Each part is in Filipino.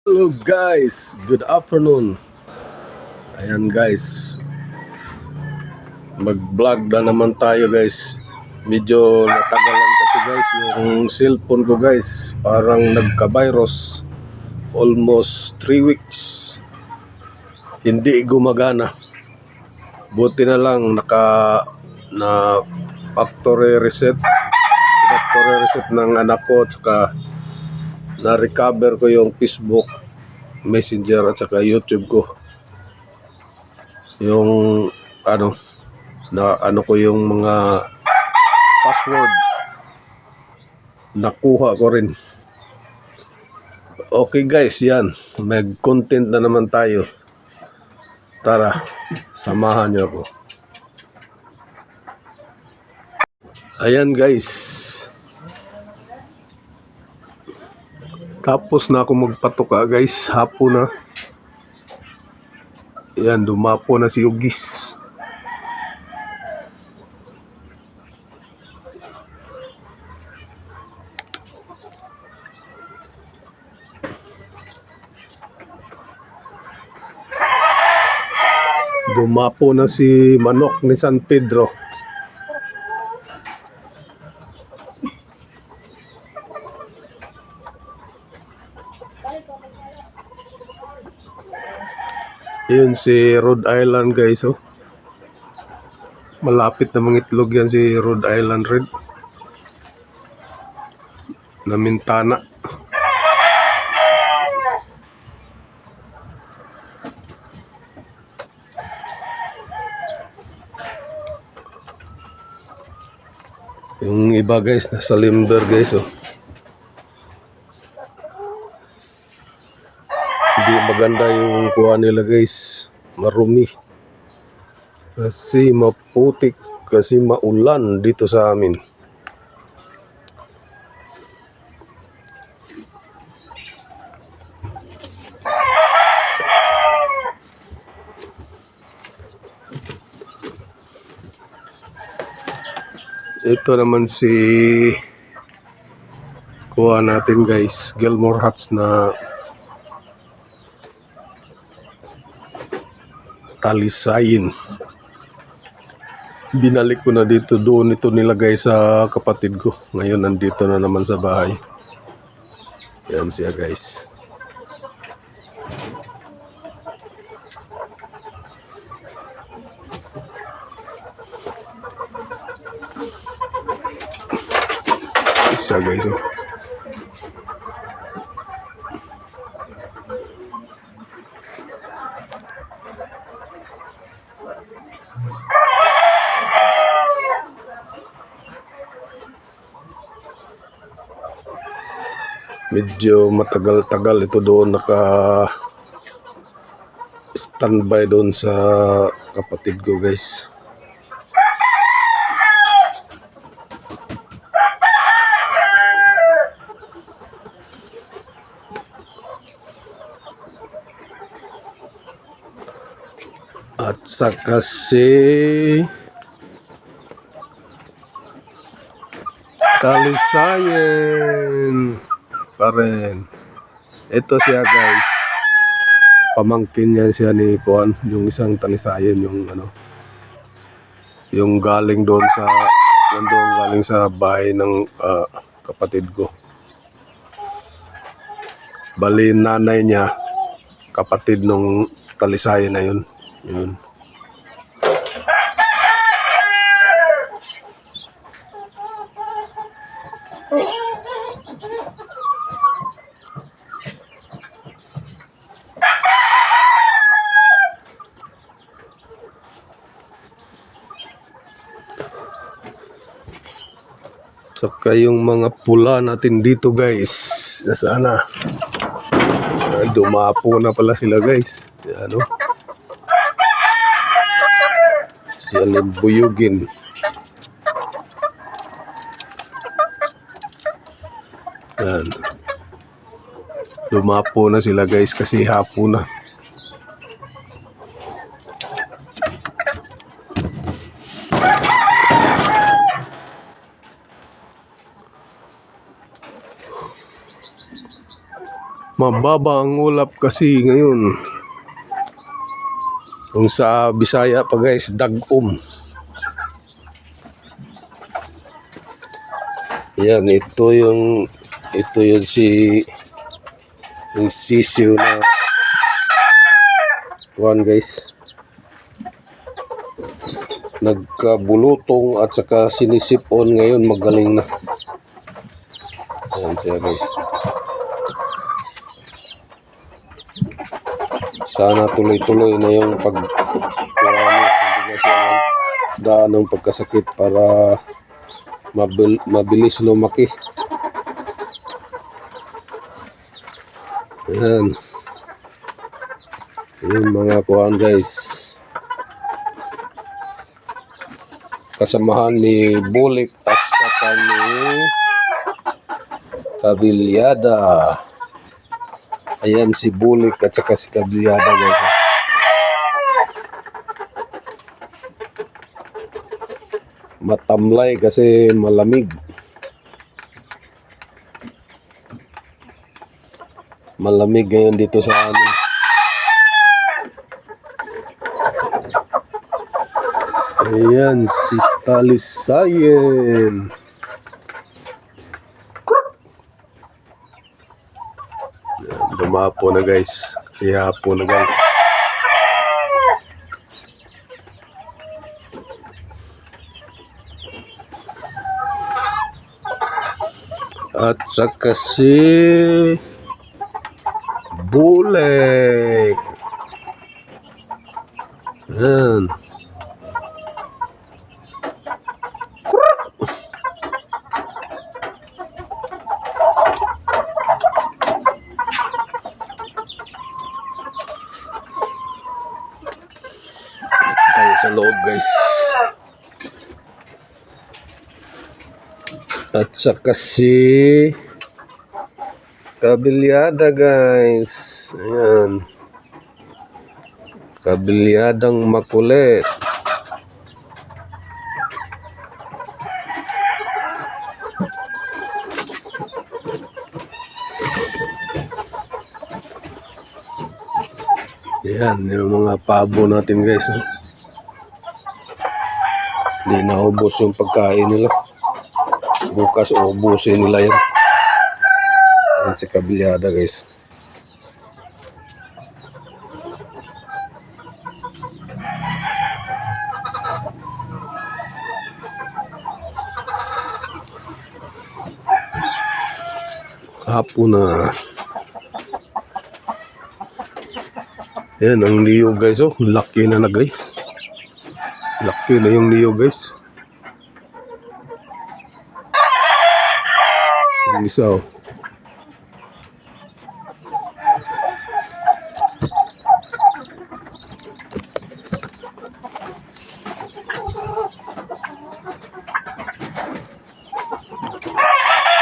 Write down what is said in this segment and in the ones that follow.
Hello guys, good afternoon. Ayan guys, mag-vlog na naman tayo guys. Medyo natagalan kasi guys yung cellphone ko guys. Parang nagka-virus. Almost 3 weeks. Hindi gumagana. Buti na lang na factory reset. Factory reset ng anak ko at saka na-recover ko yung Facebook, Messenger at saka YouTube ko. Yung ko yung mga password nakuha ko rin. Okay guys, yan, may content na naman tayo. Tara, samahan niyo ako. Ayan guys, tapos na ako magpatuka guys. Hapon na. Ayan, dumapo na si Ugis. Dumapo na si Manok ni San Pedro. Yun si Rhode Island guys, oh. Malapit na mangitlog yan si Rhode Island Red na Mintana. Yung iba guys nasa limber guys, oh. Hindi maganda yung kuha nila guys, marumi kasi maputik, kasi maulan dito sa amin. Ito naman si kuha natin guys, Gilmore Hats na talisayin. Binalik ko na dito, doon ito nilagay sa kapatid ko. Ngayon nandito na naman sa bahay. Yan siya guys. Isa guys, oh. Medyo matagal-tagal ito doon naka-standby doon sa kapatid ko guys. At saka si talisayin pa rin. Ito siya guys, pamangkin niya siya ni Kuan, yung isang talisayin, yung galing doon sa bahay ng kapatid ko. Bali nanay niya kapatid nung talisayin na yun. Saka yung mga pula natin dito guys, nasaan na? Dumapo na pala sila guys. Yan, oh. Siya limbuyugin. Yan. Dumapo na sila guys kasi hapon na. Mababa ang ulap kasi ngayon. Kung sa Bisaya pa guys, dagom. Yan, ito yung sisiw na kuwan guys. Nagkabulutong at saka sinisipon ngayon, magaling na. Yan siya guys. Sana tuloy-tuloy na yung hindi na siya daan ng pagkasakit para mabilis lumaki. Ayan. Yung mga kuhaan guys. Kasamahan ni Bulik at saka ni Kabilyada. Ayan si Bulik at saka si Kabilyada guys. Matamlay kasi malamig. Malamig ngayon dito sa amin. Ayan si Talisayen. Dumapo na guys. Siyapo na guys. At saka si Bulik. Ayan. Tayo sa loob guys. At saka si Kabilyada guys. Ayan. Kabilyadang makulit. Ayan, yung mga pabo natin guys. Hindi naubos yung pagkain nila. Bukas ubusin nila yan. Ayan si Kabilyada guys. Hapon na. Ayan ang niyog guys. Oh, laki na guys. Laki na yung niyog guys. Yung isa oh.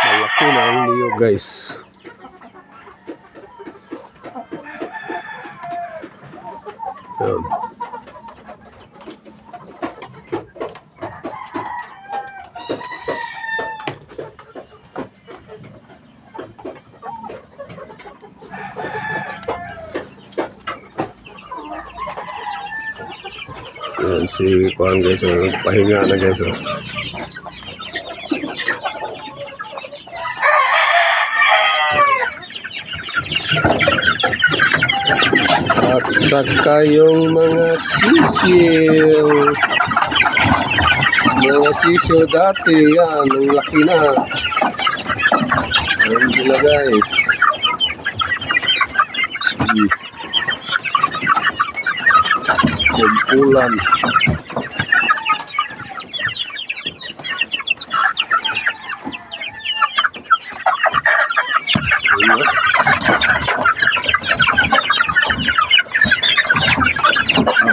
Malaki na ang niyog guys. Ayan. Ayan si Kuan guys, pahinga na guys. At saka yung mga sisiw. Mga sisiw dati, yan, ang laki na. Ayan sila guys. Kumpulan.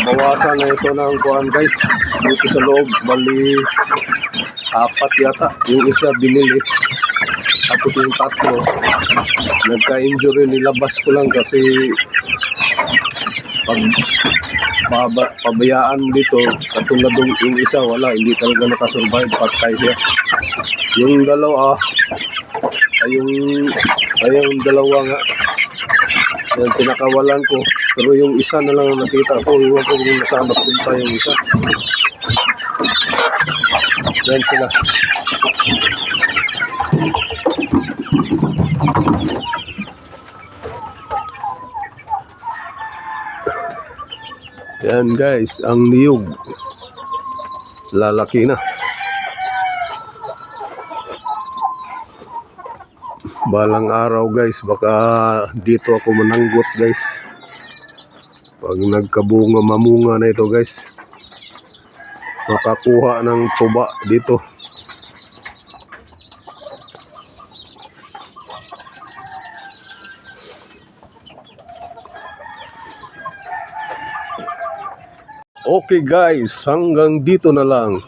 Nabawasan na ito ng kuhan guys. Dito sa loob, bali 4 yata. Yung isa binili. Tapos yung 3 nagka-injury, nilabas ko lang kasi pag pabayaan mo dito, katulad yung isa, wala, hindi talaga nakasurvive, patay siya. Yung dalawa, yung dalawa nga, Yan, pinakawalan ko. Pero yung isa na lang ang nakita ko. Iwan ko kung nasaan napunta yung isa. Yan sila. Yan guys, ang niyog. Lalaki na. Balang araw guys, baka dito ako mananggot guys. Pag nagkabunga mamunga na ito guys, makakuha ng tuba dito. Okay guys, hanggang dito na lang.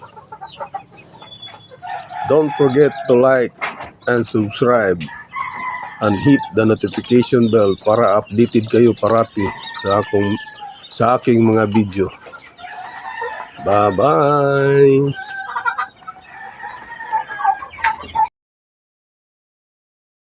Don't forget to like and subscribe and hit the notification bell para updated kayo parati sa aking mga video. Bye-bye!